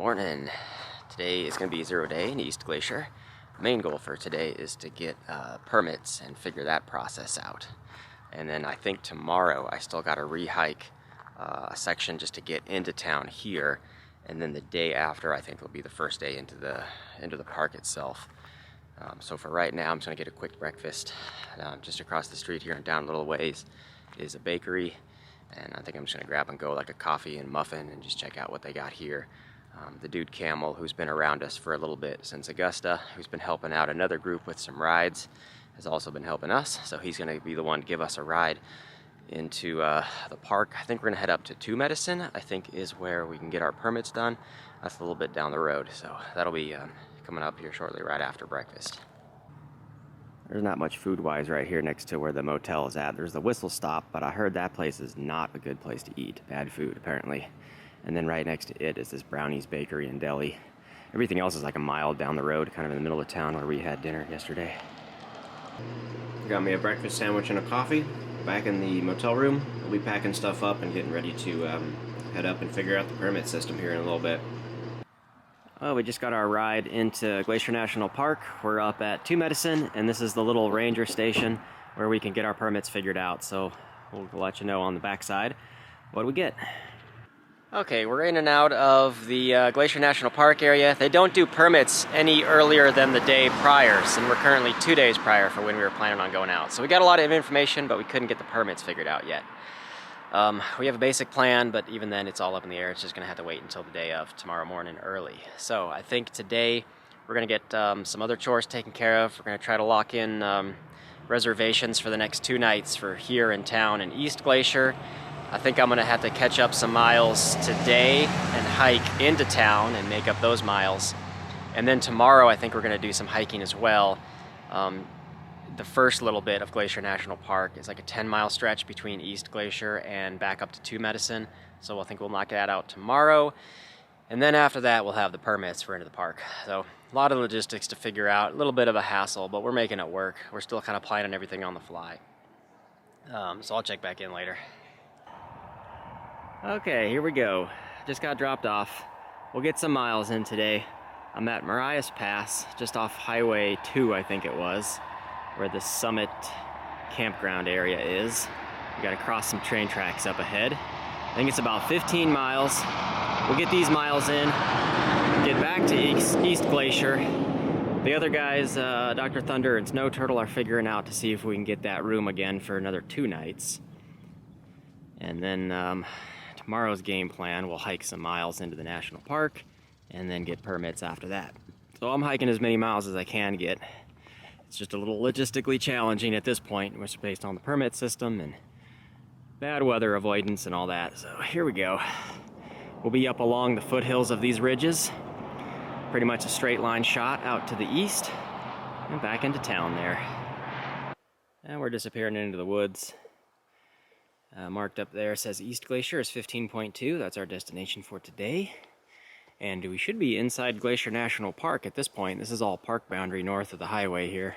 Morning. Today is going to be 0 day in East Glacier. Main goal for today is to get permits and figure that process out. And then I think tomorrow I still got to re-hike a section just to get into town here. And then the day after I think will be the first day into the park itself. So for right now I'm just going to get a quick breakfast. Just across the street here and down a little ways is a bakery. And I think I'm just going to grab and go like a coffee and muffin and just check out what they got here. The dude Camel, who's been around us for a little bit since Augusta, who's been helping out another group with some rides, has also been helping us. So he's going to be the one to give us a ride into the park. I think we're going to head up to 2 Medicine, I think is where we can get our permits done. That's a little bit down the road. So that'll be coming up here shortly right after breakfast. There's not much food-wise right here next to where the motel is at. There's the Whistle Stop, but I heard that place is not a good place to eat. Bad food, apparently. And then right next to it is this Brownie's Bakery and Deli. Everything else is like a mile down the road, kind of in the middle of town where we had dinner yesterday. Got me a breakfast sandwich and a coffee. Back in the motel room. We'll be packing stuff up and getting ready to head up and figure out the permit system here in a little bit. Well, we just got our ride into Glacier National Park. We're up at 2 Medicine, and this is the little ranger station where we can get our permits figured out. So we'll let you know on the backside what we get. Okay, we're in and out of the Glacier National Park area. They don't do permits any earlier than the day prior, and we're currently 2 days prior for when we were planning on going out. So we got a lot of information, but we couldn't get the permits figured out yet. We have a basic plan, but even then it's all up in the air. It's just going to have to wait until the day of tomorrow morning early. So I think today we're going to get some other chores taken care of. We're going to try to lock in reservations for the next 2 nights for here in town in East Glacier. I think I'm going to have to catch up some miles today and hike into town and make up those miles. And then tomorrow I think we're going to do some hiking as well. The first little bit of Glacier National Park is like a 10-mile stretch between East Glacier and back up to 2 Medicine. So I think we'll knock that out tomorrow. And then after that we'll have the permits for into the park. So a lot of logistics to figure out, a little bit of a hassle, but we're making it work. We're still kind of planning everything on the fly. So I'll check back in later. Okay, here we go. Just got dropped off. We'll get some miles in today. I'm at Marias Pass, just off Highway 2, I think it was, where the Summit campground area is. We gotta cross some train tracks up ahead. I think it's about 15 miles. We'll get these miles in, get back to East Glacier. The other guys, Dr. Thunder and Snow Turtle, are figuring out to see if we can get that room again for another 2 nights. And then tomorrow's game plan, we'll hike some miles into the national park and then get permits after that. So I'm hiking as many miles as I can get. It's just a little logistically challenging at this point, which is based on the permit system and bad weather avoidance and all that. So here we go. We'll be up along the foothills of these ridges. Pretty much a straight line shot out to the east and back into town there. And we're disappearing into the woods. Marked up there says East Glacier is 15.2. That's our destination for today. And we should be inside Glacier National Park at this point. This is all park boundary north of the highway here.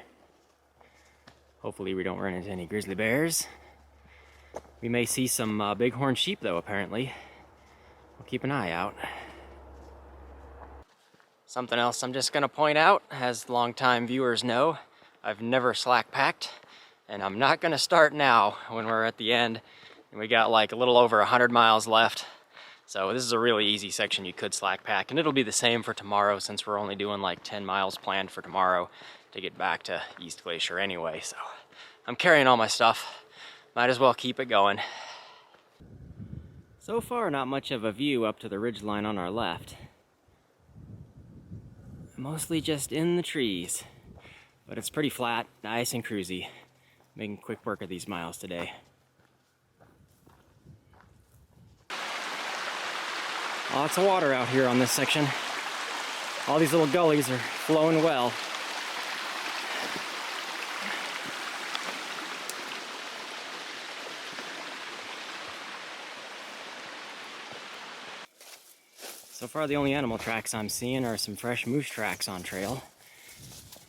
Hopefully we don't run into any grizzly bears. We may see some bighorn sheep though, apparently. We'll keep an eye out. Something else I'm just gonna point out, as longtime viewers know, I've never slack packed, and I'm not gonna start now when we're at the end. And we got like a little over 100 miles left. So this is a really easy section you could slack pack, and it'll be the same for tomorrow since we're only doing like 10 miles planned for tomorrow to get back to East Glacier anyway. So I'm carrying all my stuff. Might as well keep it going. So far, not much of a view up to the ridgeline on our left. Mostly just in the trees, but it's pretty flat, nice and cruisy. Making quick work of these miles today. Lots of water out here on this section. All these little gullies are flowing well. So far the only animal tracks I'm seeing are some fresh moose tracks on trail.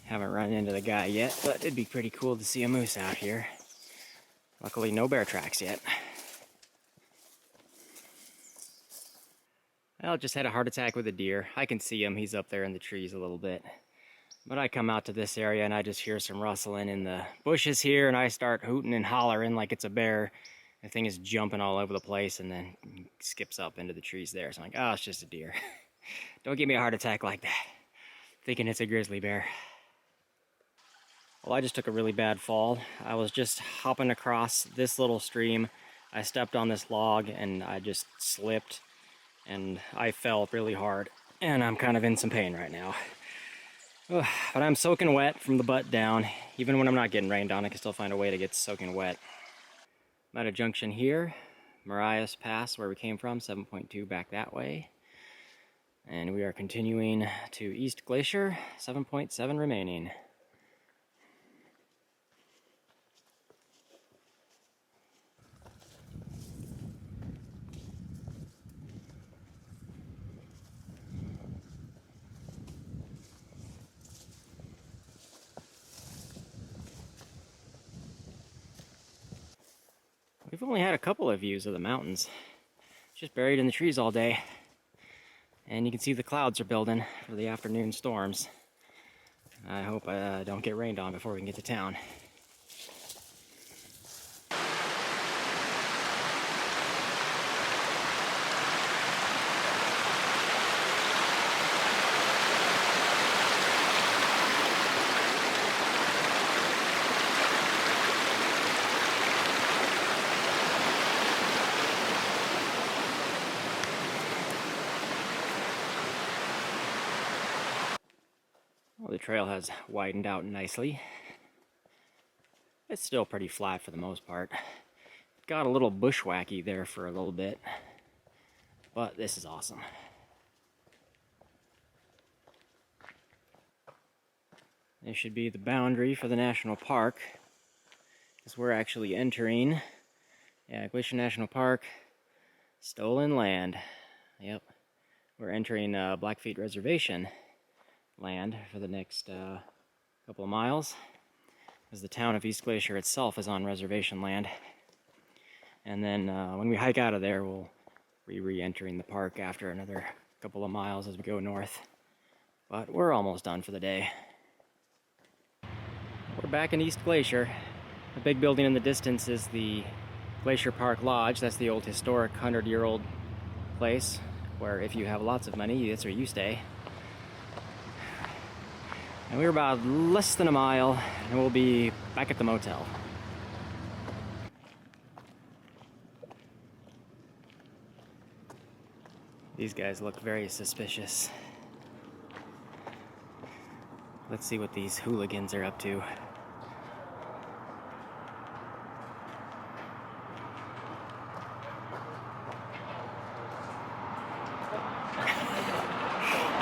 Haven't run into the guy yet, but it'd be pretty cool to see a moose out here. Luckily no bear tracks yet. Well, just had a heart attack with a deer. I can see him. He's up there in the trees a little bit. But I come out to this area and I just hear some rustling in the bushes here, and I start hooting and hollering like it's a bear. The thing is jumping all over the place and then skips up into the trees there. So I'm like, oh, it's just a deer. Don't give me a heart attack like that. Thinking it's a grizzly bear. Well, I just took a really bad fall. I was just hopping across this little stream. I stepped on this log and I just slipped and I fell really hard. And I'm kind of in some pain right now. But I'm soaking wet from the butt down. Even when I'm not getting rained on, I can still find a way to get soaking wet. I'm at a junction here, Marias Pass, where we came from, 7.2 back that way. And we are continuing to East Glacier, 7.7 remaining. We've only had a couple of views of the mountains. Just buried in the trees all day. And you can see the clouds are building for the afternoon storms. I hope I don't get rained on before we can get to town. Well, the trail has widened out nicely. It's still pretty flat for the most part. It got a little bushwhacky there for a little bit, but this is awesome. This should be the boundary for the national park, because we're actually entering, Glacier National Park, stolen land. Yep, we're entering Blackfeet Reservation land for the next couple of miles, as the town of East Glacier itself is on reservation land. And then when we hike out of there, we'll be re-entering the park after another couple of miles as we go north. But we're almost done for the day. We're back in East Glacier. The big building in the distance is the Glacier Park Lodge. That's the old historic 100-year-old place where if you have lots of money, that's where you stay. And we're about less than a mile, and we'll be back at the motel. These guys look very suspicious. Let's see what these hooligans are up to.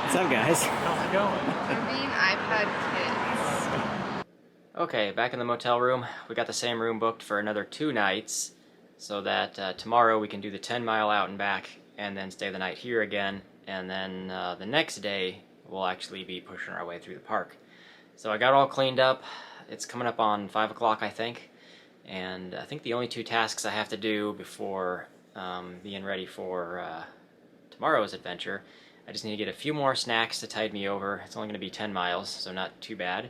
What's up, guys? How's it going? We're being iPad kids. Okay, back in the motel room. We got the same room booked for another 2 nights, so that tomorrow we can do the 10-mile out and back, and then stay the night here again, and then the next day we'll actually be pushing our way through the park. So I got all cleaned up. It's coming up on 5 o'clock, I think, and I think the only 2 tasks I have to do before being ready for tomorrow's adventure, I just need to get a few more snacks to tide me over. It's only going to be 10 miles, so not too bad.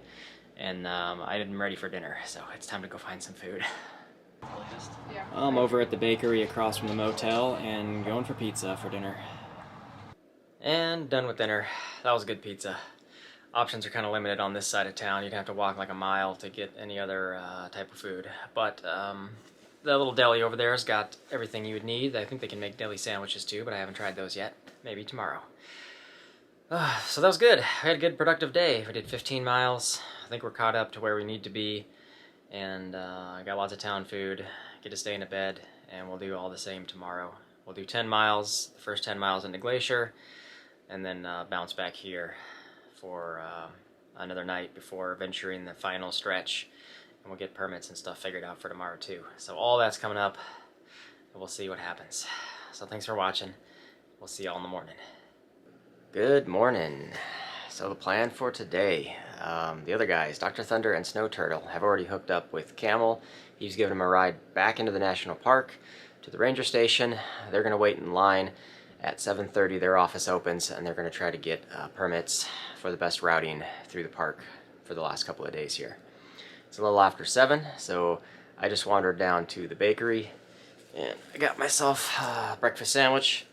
And I'm ready for dinner, so it's time to go find some food. I'm over at the bakery across from the motel and going for pizza for dinner. And done with dinner. That was good pizza. Options are kind of limited on this side of town. You're going to have to walk like a mile to get any other type of food. But the little deli over there has got everything you would need. I think they can make deli sandwiches too, but I haven't tried those yet. Maybe tomorrow. So that was good. I had a good productive day. We did 15 miles. I think we're caught up to where we need to be. And I got lots of town food. Get to stay in a bed. And we'll do all the same tomorrow. We'll do 10 miles, the first 10 miles into Glacier. And then bounce back here for another night before venturing the final stretch. And we'll get permits and stuff figured out for tomorrow too. So all that's coming up. And we'll see what happens. So thanks for watching. We'll see y'all in the morning. Good morning. So the plan for today, the other guys, Dr. Thunder and Snow Turtle, have already hooked up with Camel. He's giving him a ride back into the national park to the ranger station. They're going to wait in line, At 7:30 their office opens, and they're going to try to get permits for the best routing through the park for the last couple of days here. It's a little after 7, so I just wandered down to the bakery and I got myself a breakfast sandwich.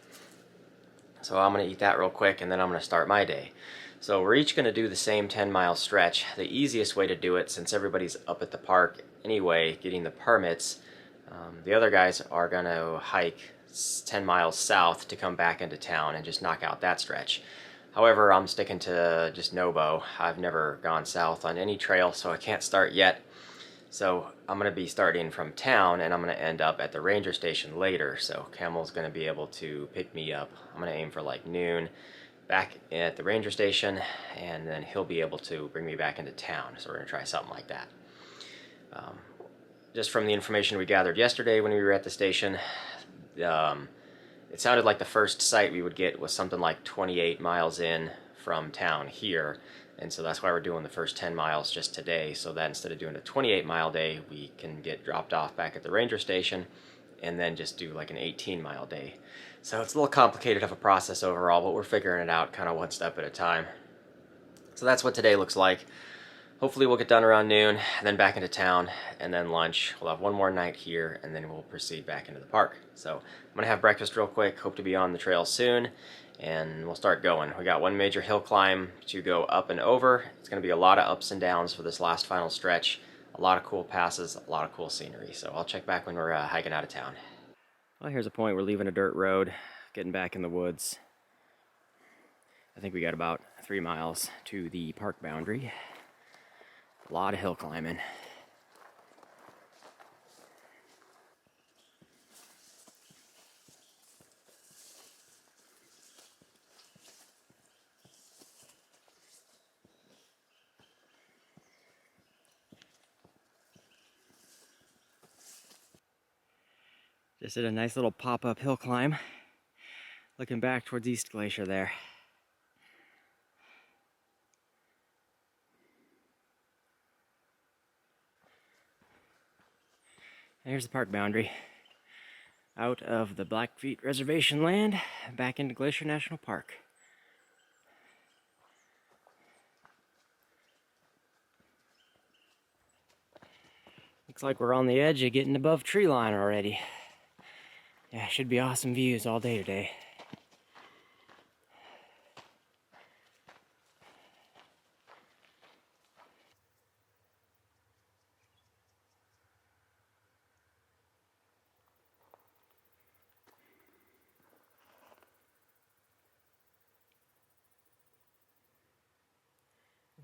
So I'm going to eat that real quick, and then I'm going to start my day. So we're each going to do the same 10-mile stretch. The easiest way to do it, since everybody's up at the park anyway getting the permits, the other guys are going to hike 10 miles south to come back into town and just knock out that stretch. However, I'm sticking to just NOBO. I've never gone south on any trail, so I can't start yet. So I'm going to be starting from town, and I'm going to end up at the ranger station later, so Camel's going to be able to pick me up. I'm going to aim for like noon back at the ranger station, and then he'll be able to bring me back into town. So we're going to try something like that. Just from the information we gathered yesterday when we were at the station, it sounded like the first site we would get was something like 28 miles in from town here. And so that's why we're doing the first 10 miles just today, so that instead of doing a 28-mile day, we can get dropped off back at the ranger station and then just do like an 18-mile day. So it's a little complicated of a process overall, but we're figuring it out kind of one step at a time. So that's what today looks like. Hopefully we'll get done around noon, and then back into town, and then lunch. We'll have one more night here, and then we'll proceed back into the park. So I'm going to have breakfast real quick, hope to be on the trail soon, and we'll start going. We got one major hill climb to go up and over. It's going to be a lot of ups and downs for this last final stretch. A lot of cool passes, a lot of cool scenery. So I'll check back when we're hiking out of town. Well, here's a point. We're leaving a dirt road, getting back in the woods. I think we got about 3 miles to the park boundary. A lot of hill climbing. Just did a nice little pop-up hill climb, looking back towards East Glacier there. There's the park boundary. Out of the Blackfeet Reservation land, back into Glacier National Park. Looks like we're on the edge of getting above tree line already. Yeah, should be awesome views all day today.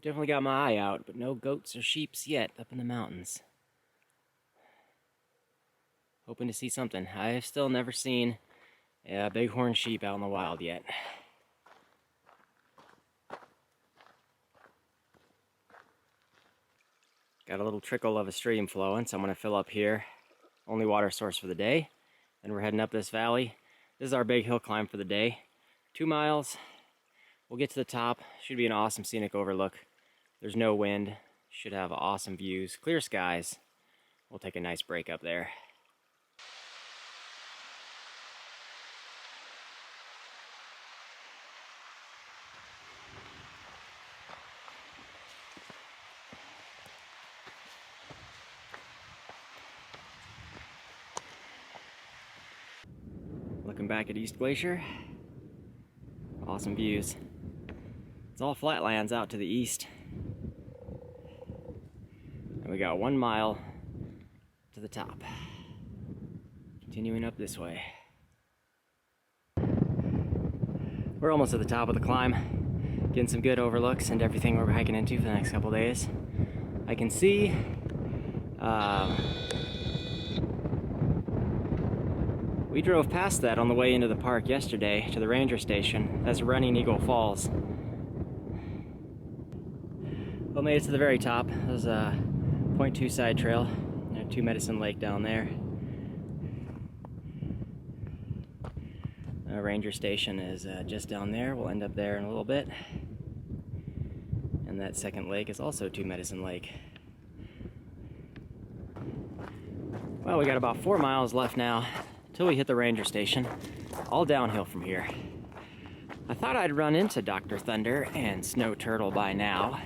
Definitely got my eye out, but no goats or sheeps yet up in the mountains. Hoping to see something. I've still never seen a bighorn sheep out in the wild yet. Got a little trickle of a stream flowing, so I'm going to fill up here. Only water source for the day. Then we're heading up this valley. This is our big hill climb for the day. 2 miles. We'll get to the top. Should be an awesome scenic overlook. There's no wind. Should have awesome views. Clear skies. We'll take a nice break up there. Looking back at East Glacier. Awesome views. It's all flatlands out to the east. And we got 1 mile to the top. Continuing up this way. We're almost at the top of the climb. Getting some good overlooks and everything we're hiking into for the next couple days. I can see we drove past that on the way into the park yesterday to the ranger station. That's Running Eagle Falls. Well, made it to the very top. There's a 0.2 side trail. There's 2 Medicine Lake down there. The ranger station is just down there. We'll end up there in a little bit. And that second lake is also 2 Medicine Lake. Well, we got about 4 miles left now till we hit the ranger station. all downhill from here. I thought I'd run into Dr. Thunder and Snow Turtle by now,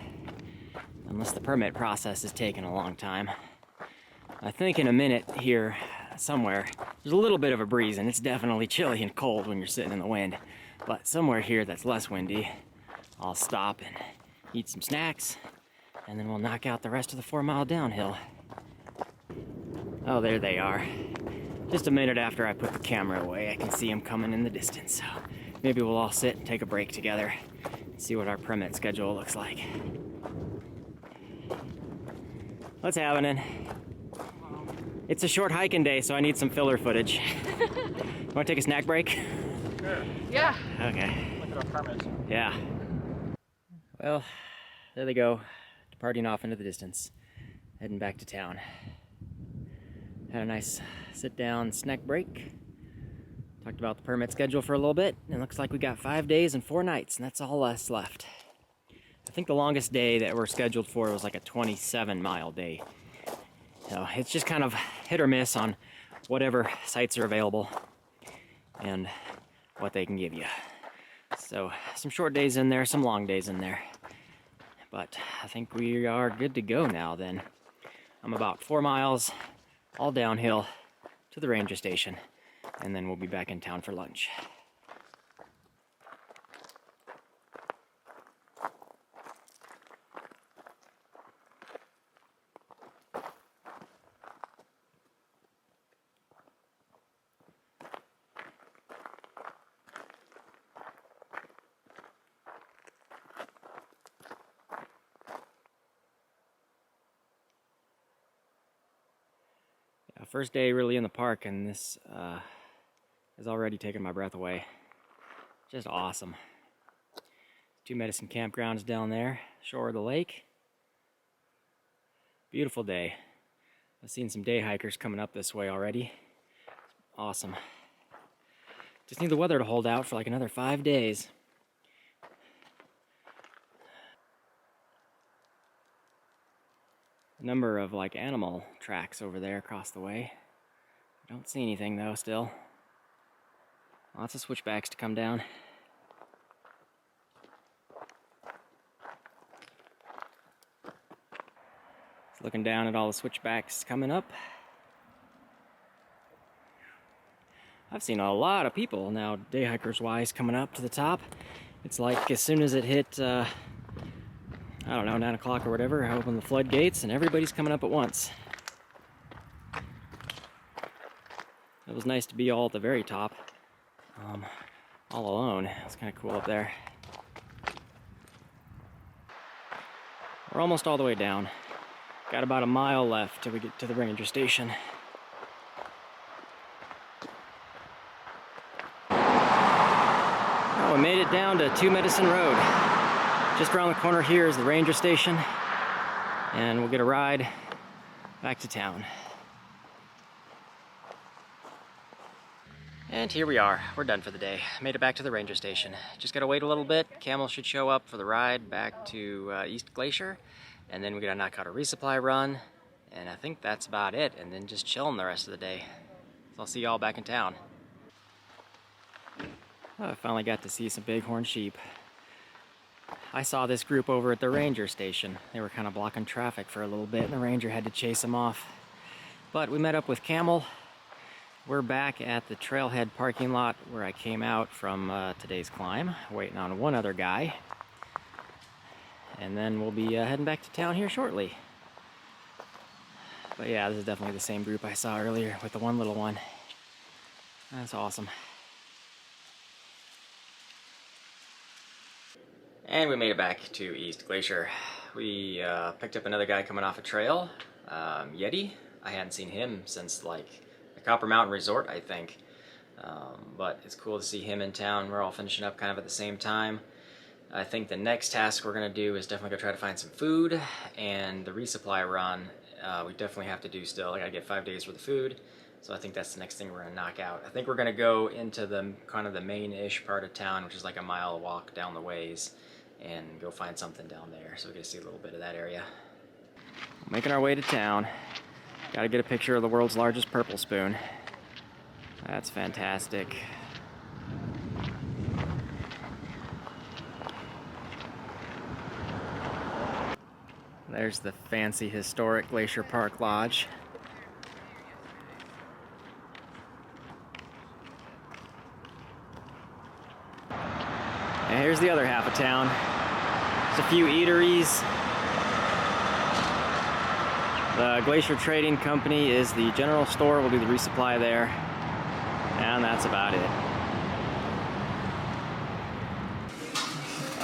unless the permit process is taking a long time. I think in a minute here, somewhere, there's a little bit of a breeze, and it's definitely chilly and cold when you're sitting in the wind. But somewhere here that's less windy, I'll stop and eat some snacks, and then we'll knock out the rest of the 4-mile downhill. Oh, there they are. Just a minute after I put the camera away, I can see them coming in the distance. So maybe we'll all sit and take a break together and see what our permit schedule looks like. What's happening? It's a short hiking day, so I need some filler footage. Want to take a snack break? Sure. Yeah. Okay. Look at our permits. Yeah. Well, there they go, departing off into the distance, heading back to town. Had a nice sit-down snack break. Talked about the permit schedule for a little bit, and it looks like we got 5 days and 4 nights, and that's all that's left. I think the longest day that we're scheduled for was like a 27-mile day. So it's just kind of hit or miss on whatever sites are available and what they can give you. So some short days in there, some long days in there. But I think we are good to go now then. I'm about 4 miles, all downhill to the ranger station, and then we'll be back in town for lunch. First day really in the park, and this has already taken my breath away. Just awesome. 2 medicine campgrounds down there, shore of the lake. Beautiful day. I've seen some day hikers coming up this way already. Awesome. Just need the weather to hold out for like another 5 days. Number of like animal tracks over there across the way. I don't see anything though still. Lots of switchbacks to come down. Just looking down at all the switchbacks coming up. I've seen a lot of people now, day hikers wise, coming up to the top. It's like as soon as it hit I don't know, 9 o'clock or whatever, I open the floodgates and everybody's coming up at once. It was nice to be all at the very top, all alone. It was kind of cool up there. We're almost all the way down. Got about a mile left till we get to the ranger station. Oh, we made it down to 2 Medicine Road. Just around the corner here is the ranger station, and we'll get a ride back to town. And here we are. We're done for the day. Made it back to the ranger station. Just gotta wait a little bit. Camel should show up for the ride back to East Glacier, and then we gotta knock out a resupply run, and I think that's about it, and then just chilling the rest of the day. So I'll see y'all back in town. Oh, I finally got to see some bighorn sheep. I saw this group over at the ranger station. They were kind of blocking traffic for a little bit, and the ranger had to chase them off. But we met up with Camel. We're back at the trailhead parking lot where I came out from today's climb, waiting on one other guy. And then we'll be heading back to town here shortly. But yeah, this is definitely the same group I saw earlier with the one little one. That's awesome. And we made it back to East Glacier. We picked up another guy coming off a trail, Yeti. I hadn't seen him since like the Copper Mountain Resort, I think. But it's cool to see him in town. We're all finishing up kind of at the same time. I think the next task we're gonna do is definitely go try to find some food, and the resupply run, we definitely have to do still. I gotta get 5 days worth of food. So I think that's the next thing we're gonna knock out. I think we're gonna go into the kind of the main-ish part of town, which is like a mile walk down the ways, and go find something down there. So we get to see a little bit of that area. Making our way to town. Gotta get a picture of the world's largest purple spoon. That's fantastic. There's the fancy historic Glacier Park Lodge. And here's the other half of town. There's a few eateries. The Glacier Trading Company is the general store. We'll do the resupply there. And that's about it.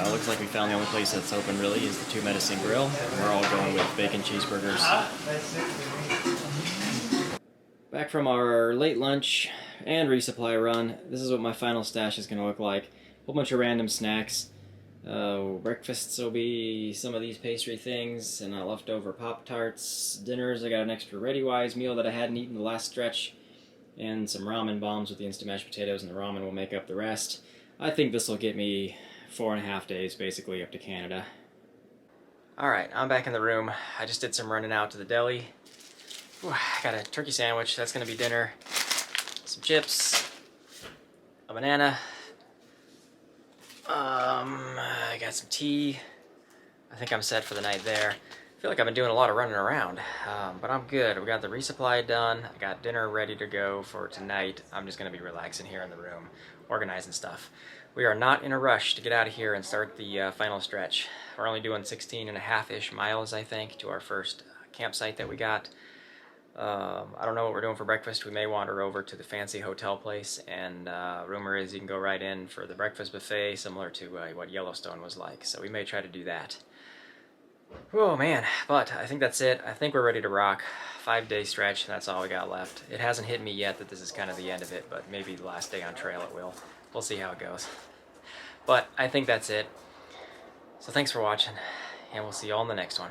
Looks like we found the only place that's open really is the Two Medicine Grill. We're all going with bacon cheeseburgers. Back from our late lunch and resupply run, this is what my final stash is going to look like. A whole bunch of random snacks. Breakfasts will be some of these pastry things and leftover Pop-Tarts. Dinners, I got an extra ReadyWise meal that I hadn't eaten the last stretch. And some ramen bombs with the instant mashed potatoes, and the ramen will make up the rest. I think this will get me 4.5 days basically up to Canada. Alright, I'm back in the room. I just did some running out to the deli. Whew, I got a turkey sandwich, that's going to be dinner. Some chips, a banana. I got some tea. I think I'm set for the night there. I feel like I've been doing a lot of running around, but I'm good. We got the resupply done. I got dinner ready to go for tonight. I'm just going to be relaxing here in the room, organizing stuff. We are not in a rush to get out of here and start the final stretch. We're only doing 16.5-ish miles, I think, to our first campsite that we got. I don't know what we're doing for breakfast. We may wander over to the fancy hotel place, and rumor is you can go right in for the breakfast buffet, similar to what Yellowstone was like. So we may try to do that. Oh man, but I think that's it. I think we're ready to rock. 5-day stretch, that's all we got left. It hasn't hit me yet that this is kind of the end of it, but maybe the last day on trail it will. We'll see how it goes. But I think that's it. So thanks for watching, and we'll see you all in the next one.